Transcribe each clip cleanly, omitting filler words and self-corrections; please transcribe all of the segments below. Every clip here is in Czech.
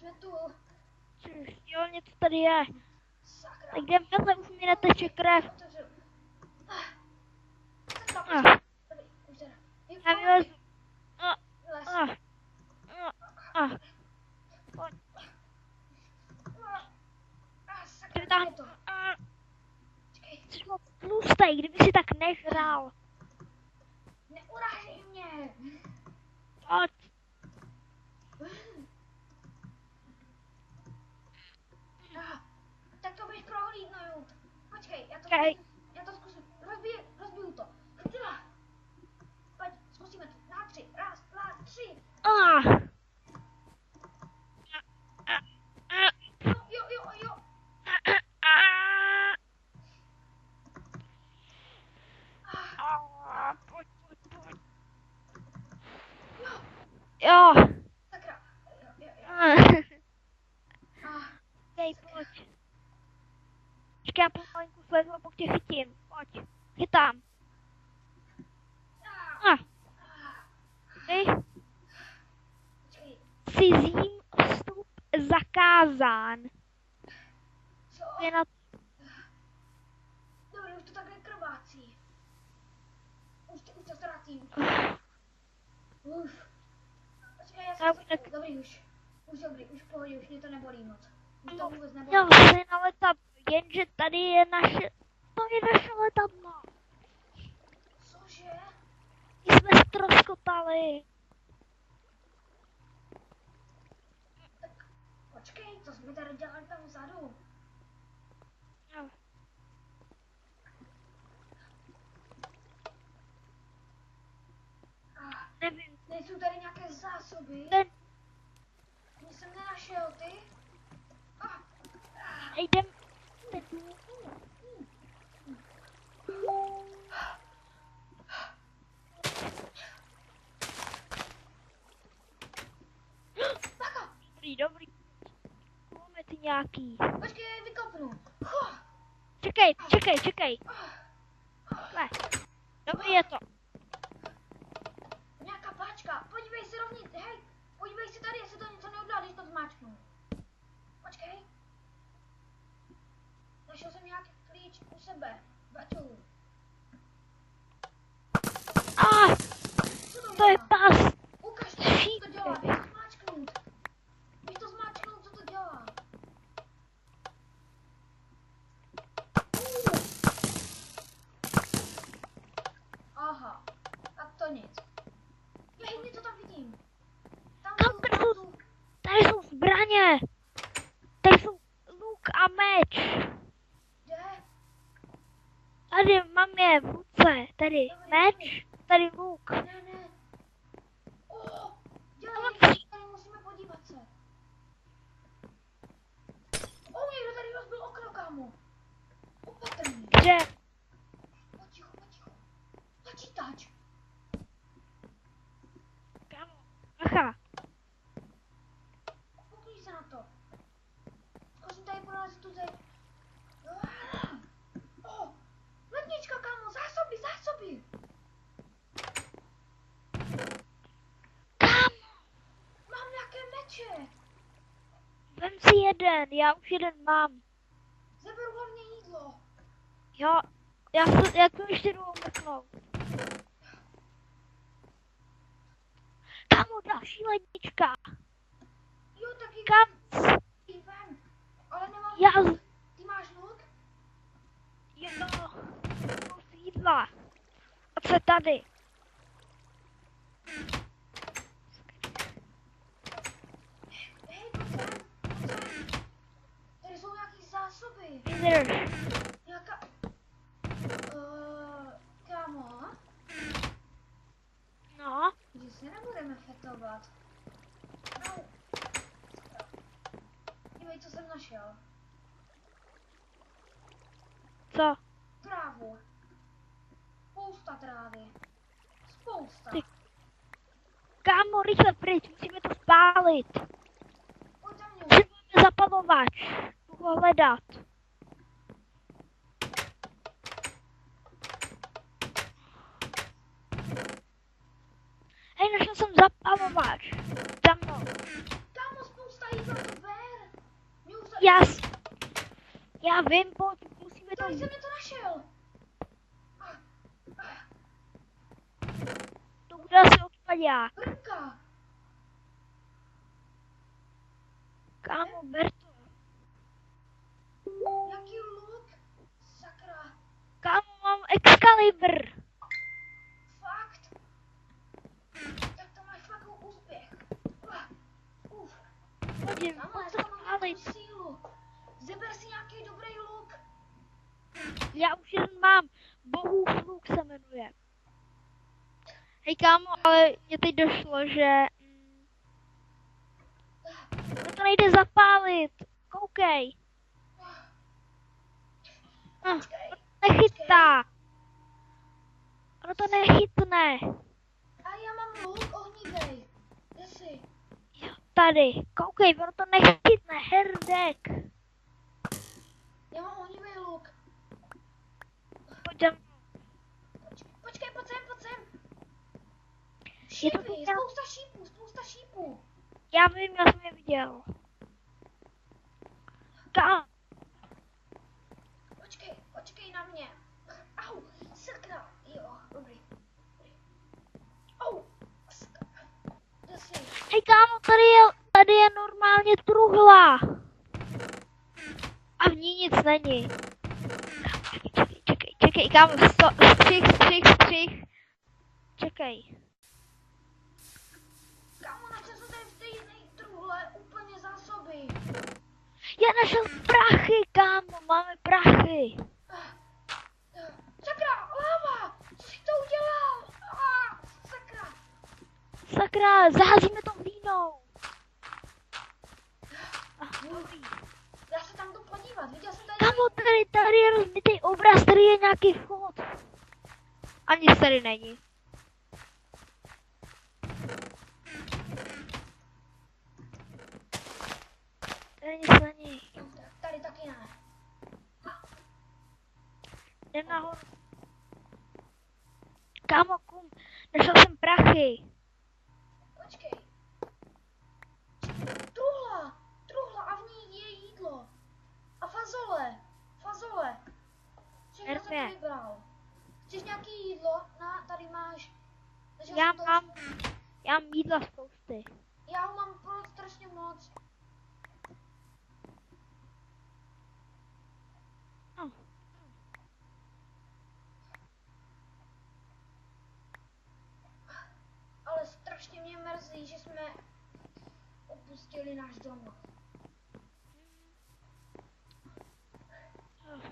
jsme tu. Jo, něco tady je. Sakra. Tak jdem vedle, už mi neteče krev. Otevřel. Dobrý, už teda. Já vylezu. Vylez. Pojď. Sakra, Tam. je to. Čekej, Jsi moc tlustej, kdyby si tak nežral. neurážej mě. Pojď. Tak to běž prohlídnout. Počkej, Okej. já to zkusím. Rozbiju to. Chytila. Pojď, zkusíme to. Na 3. 1, 2, 3. Jo. Pojď. Jo. Sakra. Jo. Hej, pojď. Počkej, já pomalinku slezu a pak tě chytím. Pojď. Chytám. Hej. Počkej, Cizím vstup zakázán. co? Je na... Dobrý, už to takhle krvácí. Už to ztratím. Počkej, já Já jsem tak- dobrý už. Už v pohodě, už mě to nebolí moc. Už to vůbec nebolí. Měl se na letadlo, jenže tady je naše... To je naše letadlo. Cože? My jsme ztroskotali. Počkej, co jsme tady dělali tam vzadu? No. Nevím, Nejsou tady nějaké zásoby? ten... Nic jsem nenašel, ty? Jdem... Dobrý. Kulomety nějaký. Počkej, vykopnu. Čekej. Ne. Dobrý je to. Nějaká páčka, podívej se rovnitř, hej, podívej se tady, jestli to něco neudělá, když to zmáčknu. Počkej. Našel jsem nějaký klíč u sebe, baťohu. Co To je dělá? pas. Ukaž mi, co to dělá, běž to zmáčknout. Běž to zmáčknout, co to dělá. Aha, tak to nic. Jej, něco tam vidím. Tam jsou. Tady jsou zbraně. Tady jsou luk a meč. Kde? Tady mám je v ruce. Tady meč, tady luk. Ne. Dělej, tady musíme podívat se. Někdo tady rozbil okno, kámo. Opatrný. Kde? Potichu. Počítač. Kámo, bacha. Koukni se na to. Zkusím tady prorazit tu zeď. Lednička, kámo, zásoby. Kámo, Mám nějaké meče. vem si jeden, já už jeden mám. Zeberu hlavně jídlo. Jo, já to ještě jdu omrknout. Kámo, další lednička. Jo, tak ji Kam? vem. Ale nemám Já... luk. Ty máš luk? Jo, z jídla. A co je tady? Hej, pojď sem. Tady jsou nějaký zásoby. Vydrž. Nějaká... Kámo, No, když se nebudeme fetovat. No. Dívej, co jsem našel. co? Trávu. Spousta trávy. Spousta. Ty- Kámo, rychle pryč, musíme to spálit. Pojď za mnou. Potřebujeme zapalovač. Jdu ho hledat. Hej, našel jsem zapalovač. Za mnou. Kámo, spousta jídla tu Já vím, pojď, musíme to... Tady jsem mě to našel. To bude asi odpadák. Brnka. Kámo, ber to. Jaký luk? Sakra. Kámo, mám Excalibur. Fakt? Tak to máš fakt úspěch. Uf. Hodím, Kámo, pojď já to to mám nějakou spálit. sílu. Zeber si nějaký dobrý luk. Já už jeden mám. Bohův luk se jmenuje. Hej kámo, ale mně teď došlo, že... to nejde zapálit. Koukej. Nechytá. Ono to nechytne. A já mám luk ohnivej. Kde jsi? Jo, tady. Koukej, ono to nechytne. Herdek. Já mám ohnivej luk. Pojď za mnou. Počkej, pojď sem. Je to Šípy, tam- spousta šípů. Já vím, já jsem je viděl. Kámo. Počkej na mě. Au, sakra. Jo, dobrý. Au, sakra. Kde jsi? Hej kámo, tady je normálně truhla. A v ní nic není. Čekej, kámo, střih. Čekej. Kámo, našel jsem tady v té jedné truhle úplně zásoby. Já našel prachy, kámo, máme prachy. Sakra, láva! Co jsi to udělal? Sakra. Sakra, zaházíme to vínou. Dobrý. Já se tam jdu podívat, viděl jsem tady... Kámo, tady je rozbitý obraz, tady je nějaký vchod. A nic tady není. Tady nic není. Tady taky ne. Jdem nahoru. Kámo, kum, našel jsem prachy. Počkej. Truhla a v ní je jídlo. A fazole. Všechno jsem Hermě. to vybral. Chceš nějaký jídlo? Tady máš. Takže Já jsem to mám už- jídla spousty. Já ho mám strašně moc. No. Ale strašně mě mrzí, že jsme opustili náš domov.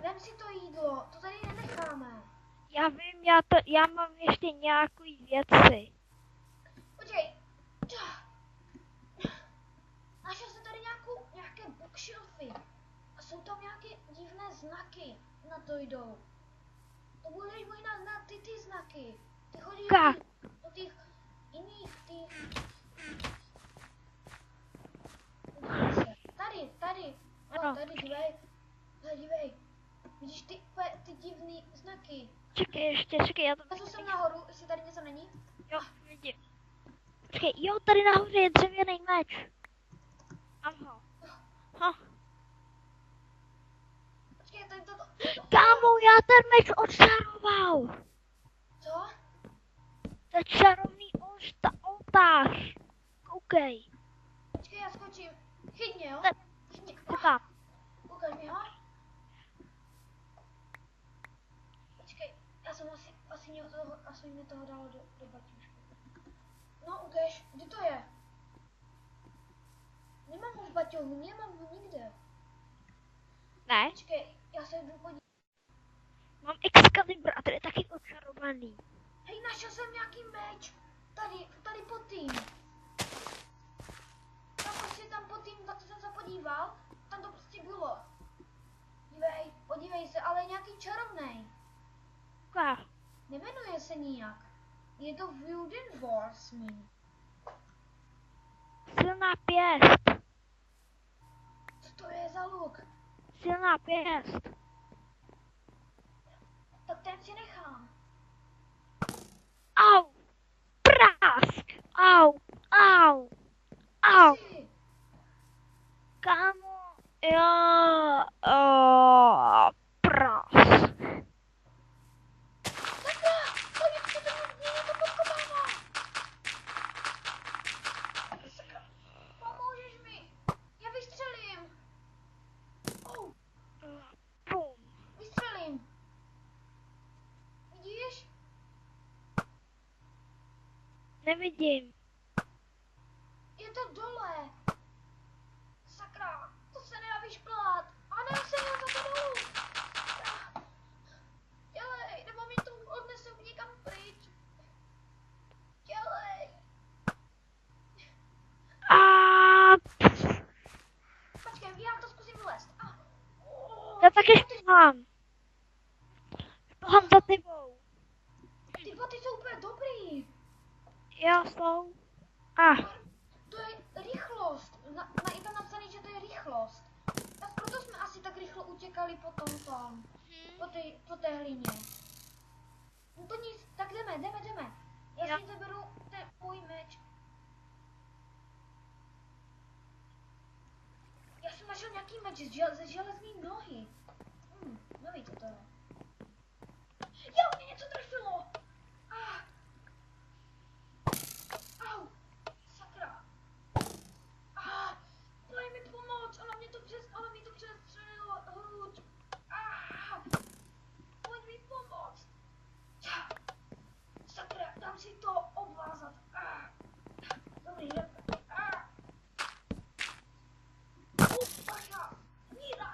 Vem si to jídlo, to tady nenecháme. Já vím, já mám ještě nějaký věci. Počkej. Našel jsem tady nějaké bookshelfy. A jsou tam nějaké divné znaky. Na to jdou. To budeš možná znát ty znaky. Ty chodíš Ka. do těch jiných Tady. Ano. Tady, dívej. Vidíš ty divný znaky. Čekej, já to Já jsem nahoru, jestli tady něco není. Jo, vidím. Počkej, jo, tady nahoře je dřevěný meč. Mám ho. Počkej, tady to... Kámo, já ten meč odčaroval. Co? To je čarovný oltář. Koukej. Počkej, já skočím. Chyť mě, jo? Chyť mě. Tam. Ukaž mi ho. Počkej, já jsem asi mě toho dalo do baťušku. No, ukaž, kde to je? Nemám ho v baťohu, nemám ho nikde. Ne, Počkej, já se jdu podívat. mám Excalibur a to je taky odčarovaný. Hej, našel jsem nějaký meč. Tady pod tím. Tam pod tím, tak jsem se podíval. Tam to prostě bylo. Podívej se, ale nějaký čarovnej. Ká. Nemenuje se nijak. Je to Wooden Warsman. Silná pěst. Co to je za luk? Silná pěst. Tak ten si nechám. Au. Prásk. Au. Ty. Kámo, já nevidím. Je to dole. Sakra, to se nedá vyšplhat. A ne, se nedá to dolů. Dělej, nebo mi to odnesou někam pryč. Dělej. A Počkej, já to zkusím vylézt. já taky šplhám. Šplhám za tebou. Ty boty jsou úplně dobrý. Jo, jsou. To je rychlost. Je tam napsané, že to je rychlost. Tak proto jsme asi tak rychle utěkali po tom. Po té hlině. No to nic, tak jdeme. Já si zaberu ten můj meč. Já jsem našel nějaký meč ze železní nohy. Nový to je. Jo, mě něco trefilo. Au, sakra. Daj mi pomoct, ona mi to přestřelilo hruď. Pojď mi pomoct. Sakra, dám si to obvázat. Dobrý, Paša, míra.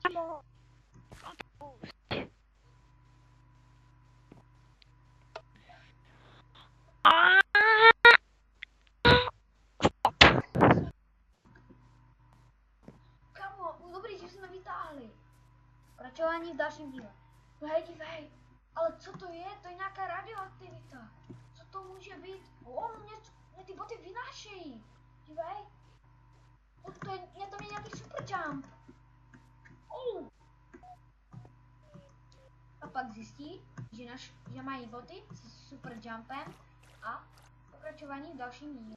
Kámo. Kamo, dobrý, že jsme vytáhli. Pokračování v dalším díle. Dívej, ale co to je? To je nějaká radioaktivita. Co to může být? Mě ty boty vynášejí. Dívej. Mě tam je nějaký super jump. A pak zjistí, že mají boty s super jumpem a pokračování v dalším díle.